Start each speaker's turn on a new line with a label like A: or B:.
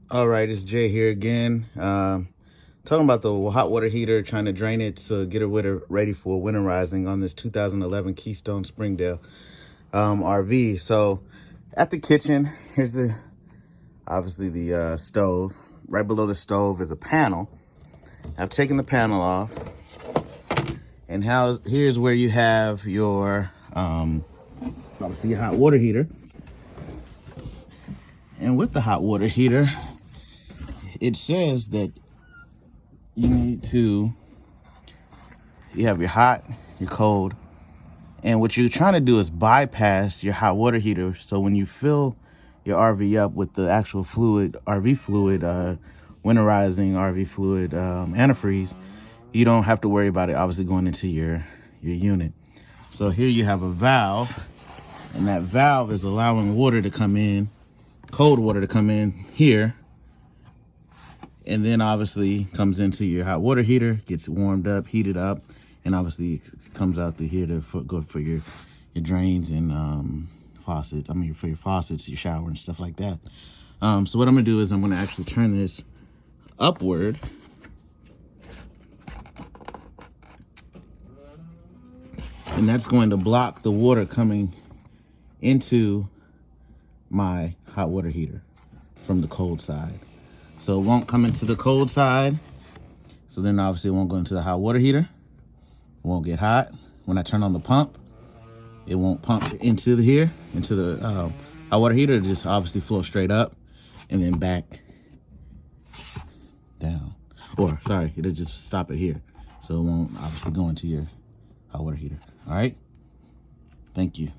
A: All right, it's Jay here again. Talking about the hot water heater, trying to drain it to get it ready for winterizing on this 2011 Keystone Springdale RV. So at the kitchen, here's obviously the stove. Right below the stove is a panel. I've taken the panel off, and here's where you have your obviously your hot water heater. And with the hot water heater, it says that you have your hot, your cold, and what you're trying to do is bypass your hot water heater. So when you fill your RV up with the actual fluid, RV fluid, winterizing RV fluid, antifreeze, you don't have to worry about it obviously going into your unit. So here you have a valve, and that valve is allowing water to come in, cold water to come in here, and then obviously comes into your hot water heater, gets warmed up, heated up, and obviously it comes out through here to go for your drains and faucets. I mean, for your faucets, your shower and stuff like that. So what I'm gonna do is I'm gonna actually turn this upward. And that's going to block the water coming into my hot water heater from the cold side. So it won't come into the cold side. So then obviously it won't go into the hot water heater. It won't get hot. When I turn on the pump, it won't pump into the hot water heater. It'll just obviously flow straight up and then back down. Or sorry, it'll just stop it here. So it won't obviously go into your hot water heater. All right. Thank you.